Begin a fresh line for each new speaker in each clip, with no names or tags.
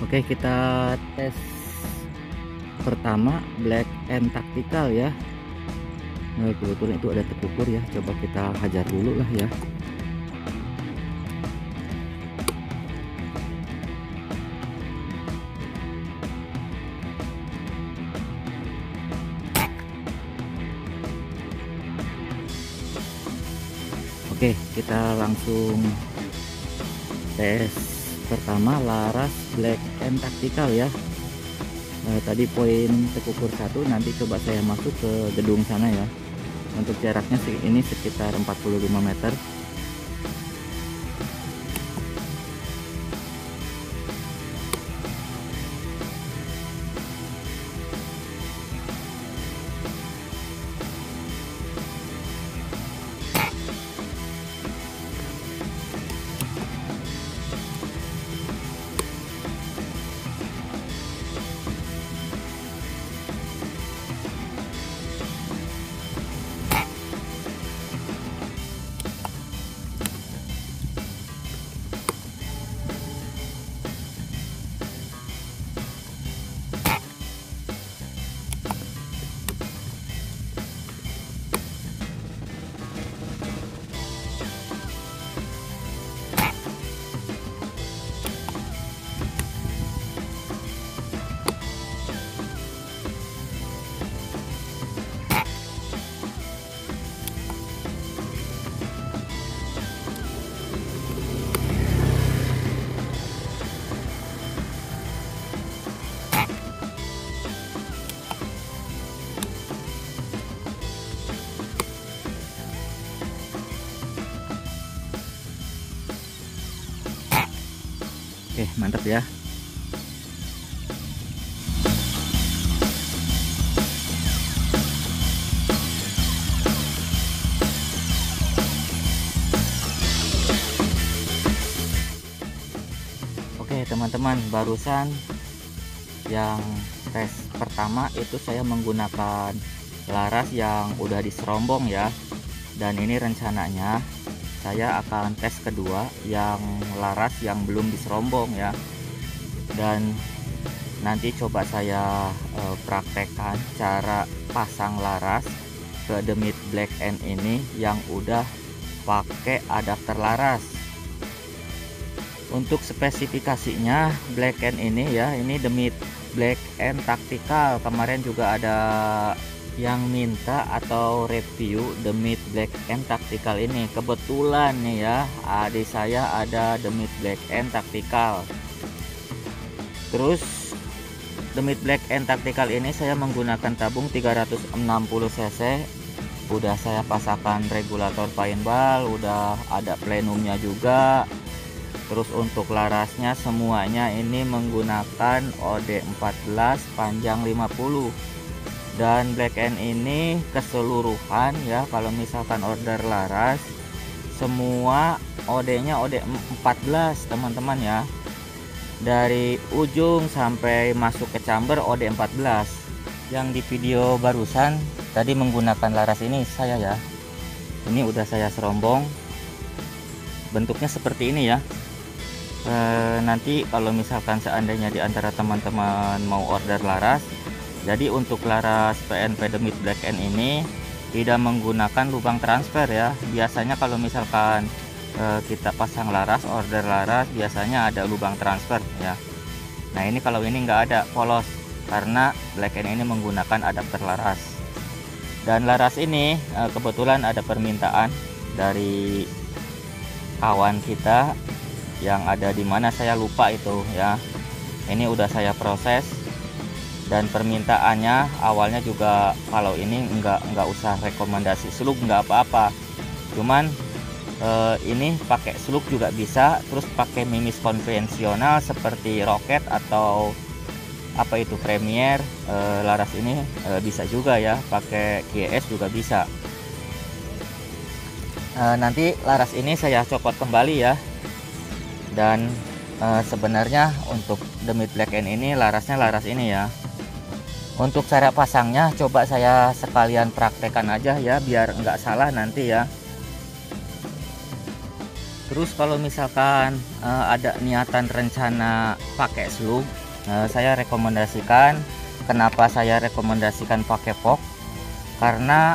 Oke, kita tes pertama black and tactical ya. Nah, kebetulan itu ada tekukur ya, coba kita hajar dulu lah ya. Oke, kita langsung tes pertama laras black and tactical ya. Tadi poin tekukur 1, nanti coba saya masuk ke gedung sana ya. Untuk jaraknya ini sekitar 45 meter. Oke, mantap ya. Oke teman-teman, barusan yang tes pertama itu saya menggunakan laras yang udah diserombong ya. Dan ini rencananya saya akan tes kedua yang laras yang belum diserombong ya. Dan nanti coba saya praktekkan cara pasang laras ke Demit Black End ini yang udah pakai adapter laras. Untuk spesifikasinya Black End ini ya, ini Demit Black End Tactical. Kemarin juga ada yang minta atau review Demit Black End Tactical ini. Kebetulan nih ya, adik saya ada Demit Black End Tactical. Terus Demit Black End Tactical ini saya menggunakan tabung 360 cc. Udah saya pasangkan regulator paintball, udah ada plenumnya juga. Terus untuk larasnya semuanya ini menggunakan OD14 panjang 50. Dan Black End ini keseluruhan ya, kalau misalkan order laras semua OD-nya OD14 teman-teman ya. Dari ujung sampai masuk ke chamber OD14. Yang di video barusan tadi menggunakan laras ini saya ya. Ini udah saya serombong. Bentuknya seperti ini ya. Nanti kalau misalkan seandainya di antara teman-teman mau order laras, jadi untuk laras PNP Demit Black End ini tidak menggunakan lubang transfer ya. Biasanya kalau misalkan kita pasang laras, order laras, biasanya ada lubang transfer ya. Nah ini kalau ini nggak ada, polos, karena Black End ini menggunakan adapter laras. Dan laras ini kebetulan ada permintaan dari kawan kita yang ada di mana saya lupa itu ya. Ini udah saya proses. Dan permintaannya awalnya juga kalau ini nggak usah rekomendasi slug, nggak apa-apa, cuman ini pakai slug juga bisa, terus pakai mimis konvensional seperti roket atau apa itu Premier, laras ini bisa juga ya, pakai GS juga bisa. Nanti laras ini saya copot kembali ya. Dan sebenarnya untuk Demit Black End ini larasnya laras ini ya. Untuk cara pasangnya coba saya sekalian praktekkan aja ya, biar nggak salah nanti ya. Terus kalau misalkan ada niatan rencana pakai slug, saya rekomendasikan. Kenapa saya rekomendasikan pakai POK? Karena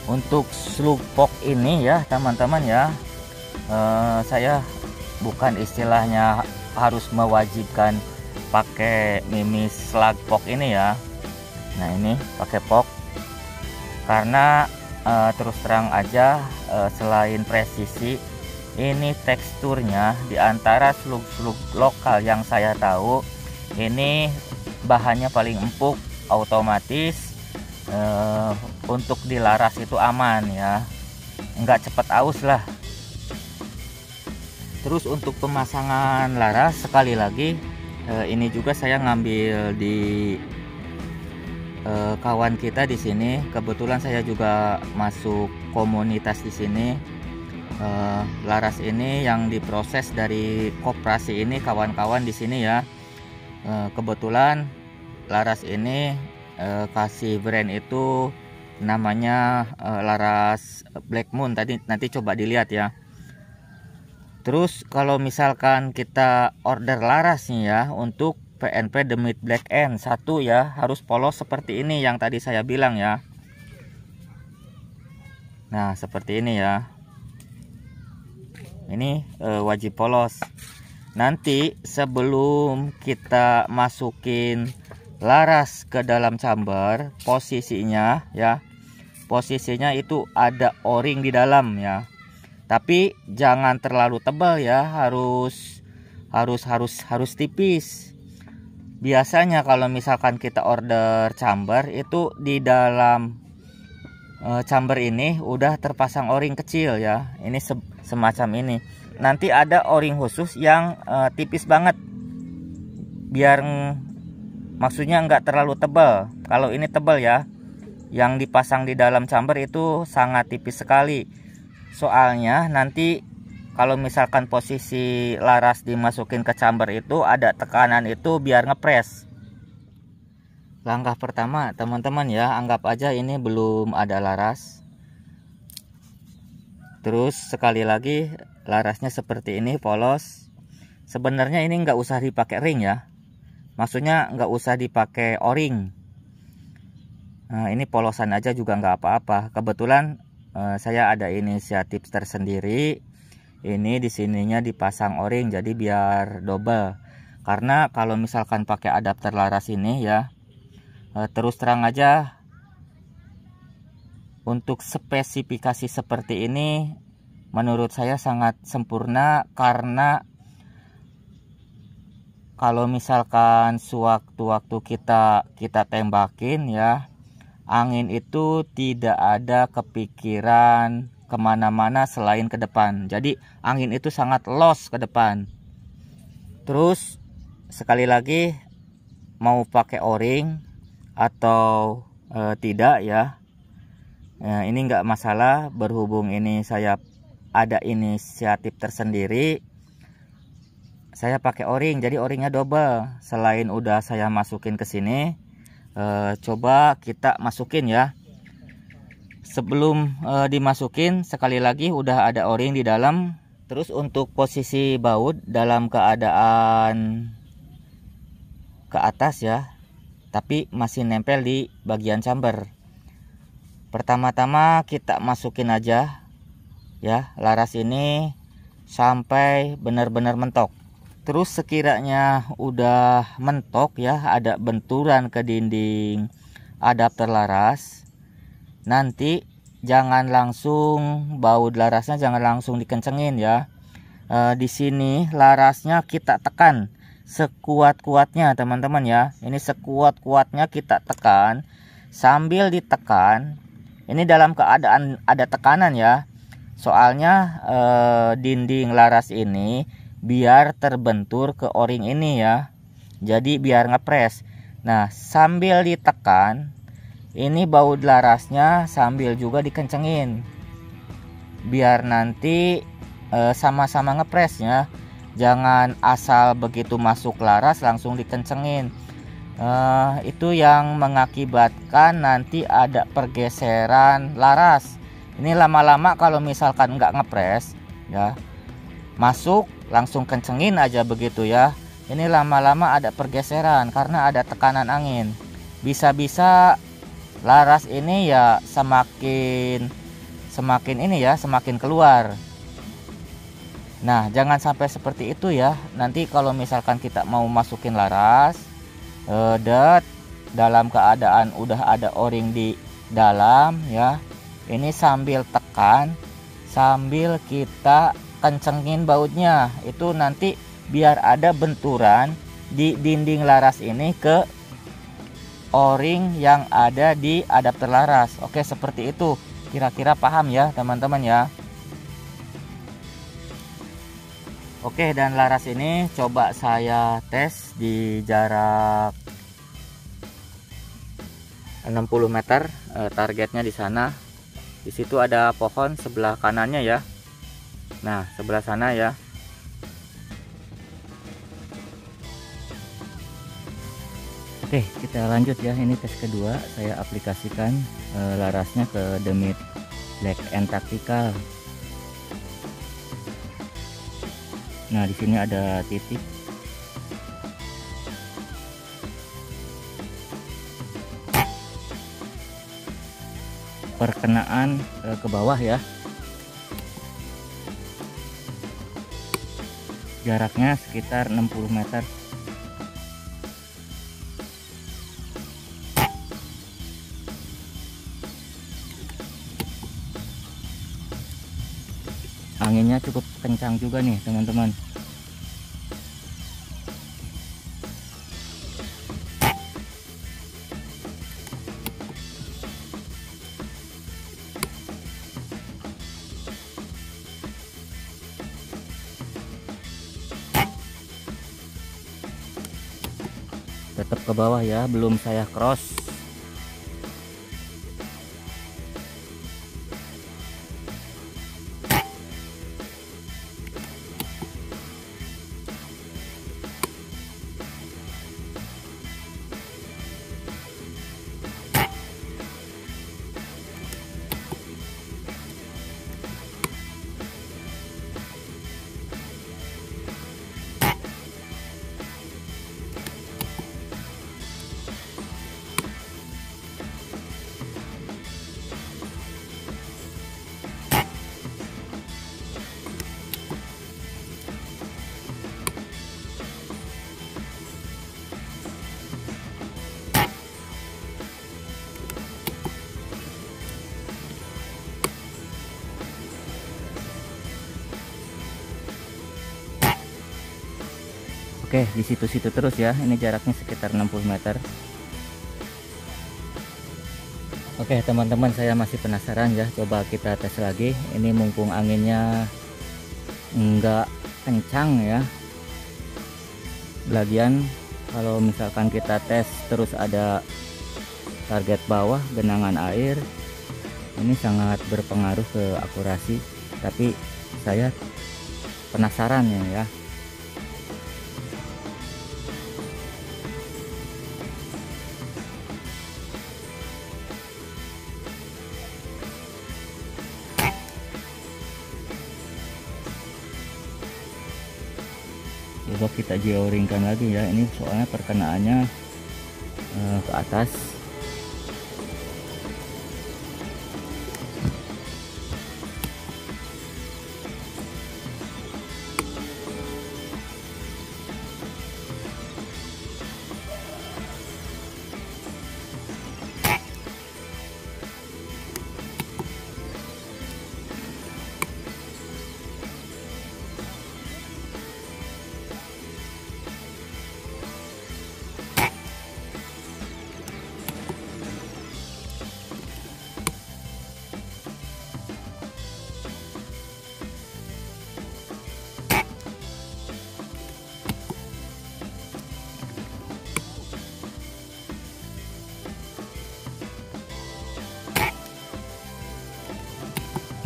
untuk slug POK ini ya teman-teman ya, saya bukan istilahnya harus mewajibkan pakai mimis slug POK ini ya. Nah ini pakai POK karena terus terang aja, selain presisi, ini teksturnya di antara slug-slug lokal yang saya tahu, ini bahannya paling empuk, otomatis untuk dilaras itu aman ya, nggak cepet aus lah. Terus untuk pemasangan laras, sekali lagi ini juga saya ngambil di kawan kita di sini. Kebetulan saya juga masuk komunitas di sini. Laras ini yang diproses dari koperasi ini, kawan-kawan di sini ya. Kebetulan laras ini kasih brand itu namanya laras Black Moon. Tadi nanti coba dilihat ya. Terus kalau misalkan kita order laras nih ya, untuk PNP Demit Black End 1 ya, harus polos seperti ini yang tadi saya bilang ya. Nah seperti ini ya, ini wajib polos. Nanti sebelum kita masukin laras ke dalam chamber, posisinya ya, posisinya itu ada o-ring di dalam ya, tapi jangan terlalu tebal ya, harus tipis. Biasanya kalau misalkan kita order chamber itu di dalam chamber ini udah terpasang o-ring kecil ya, ini semacam ini. Nanti ada o-ring khusus yang tipis banget, biar maksudnya nggak terlalu tebal. Kalau ini tebal ya, yang dipasang di dalam chamber itu sangat tipis sekali. Soalnya nanti kalau misalkan posisi laras dimasukin ke chamber itu ada tekanan itu biar ngepres. Langkah pertama teman-teman ya, anggap aja ini belum ada laras. Terus sekali lagi larasnya seperti ini polos. Sebenarnya ini nggak usah dipakai ring ya, maksudnya nggak usah dipakai o-ring. Nah, ini polosan aja juga nggak apa-apa. Kebetulan saya ada inisiatif tersendiri. Ini di sininya dipasang o-ring jadi biar double. Karena kalau misalkan pakai adapter laras ini ya, terus terang aja untuk spesifikasi seperti ini menurut saya sangat sempurna. Karena kalau misalkan sewaktu-waktu kita tembakin ya, angin itu tidak ada kepikiran kemana-mana selain ke depan. Jadi angin itu sangat los ke depan. Terus sekali lagi, mau pakai o-ring atau tidak ya, ini nggak masalah. Berhubung ini saya ada inisiatif tersendiri, saya pakai o-ring, jadi o-ringnya double. Selain udah saya masukin ke sini, coba kita masukin ya. Sebelum dimasukin, sekali lagi udah ada o-ring di dalam. Terus untuk posisi baut dalam keadaan ke atas ya, tapi masih nempel di bagian chamber. Pertama-tama kita masukin aja ya laras ini sampai benar-benar mentok. Terus sekiranya udah mentok ya, ada benturan ke dinding adapter laras, nanti jangan langsung baut larasnya jangan langsung dikencengin ya. Di sini larasnya kita tekan sekuat-kuatnya teman-teman ya. Ini sekuat-kuatnya kita tekan. Sambil ditekan, ini dalam keadaan ada tekanan ya. Soalnya dinding laras ini biar terbentur ke o-ring ini ya. Jadi biar ngepres. Nah, sambil ditekan, ini baut larasnya sambil juga dikencengin, biar nanti sama-sama ngepresnya. Jangan asal begitu masuk laras langsung dikencengin. Itu yang mengakibatkan nanti ada pergeseran laras. Ini lama-lama kalau misalkan nggak ngepres ya, masuk langsung kencengin aja begitu ya, ini lama-lama ada pergeseran karena ada tekanan angin. Bisa-bisa laras ini ya semakin ini ya, semakin keluar. Nah, jangan sampai seperti itu ya. Nanti kalau misalkan kita mau masukin laras, dalam keadaan udah ada o-ring di dalam ya, ini sambil tekan, sambil kita kencengin bautnya, itu nanti biar ada benturan di dinding laras ini ke o-ring yang ada di adapter laras. Oke, seperti itu. Kira-kira paham ya teman-teman ya. Oke, dan laras ini coba saya tes di jarak 60 meter, targetnya di sana. Di situ ada pohon sebelah kanannya ya. Nah, sebelah sana ya. Oke, kita lanjut ya. Ini tes kedua, saya aplikasikan larasnya ke Demit Black and Tactical. Nah, di sini ada titik. Perkenaan ke bawah ya. Jaraknya sekitar 60 meter. Anginnya cukup kencang juga nih teman-teman. Tetap ke bawah ya, belum saya cross. Oke, di situ-situ terus ya. Ini jaraknya sekitar 60 meter. Oke teman-teman, saya masih penasaran ya. Coba kita tes lagi. Ini mumpung anginnya enggak kencang ya. Lagian kalau misalkan kita tes terus ada target bawah, genangan air, ini sangat berpengaruh ke akurasi. Tapi saya penasaran ya. Coba kita georingkan lagi ya. Ini soalnya perkenaannya ke atas.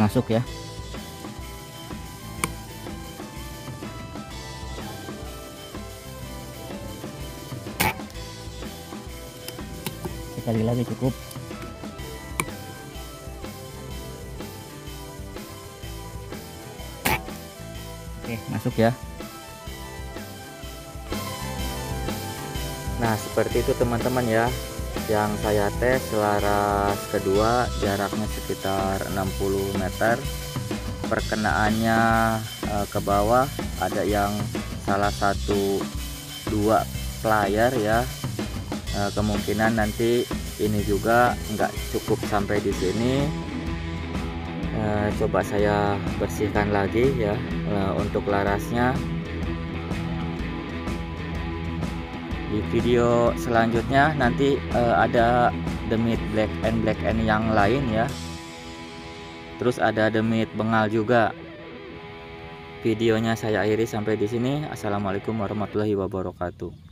Masuk ya. Sekali lagi cukup. Oke, masuk ya. Nah, seperti itu teman-teman ya, yang saya tes selaras kedua, jaraknya sekitar 60 meter, perkenaannya ke bawah, ada yang salah satu dua player ya. Kemungkinan nanti ini juga nggak cukup sampai di sini. Coba saya bersihkan lagi ya untuk larasnya. Di video selanjutnya nanti ada demit black and yang lain ya, terus ada demit bengal juga. Videonya saya akhiri sampai di sini. Assalamualaikum warahmatullahi wabarakatuh.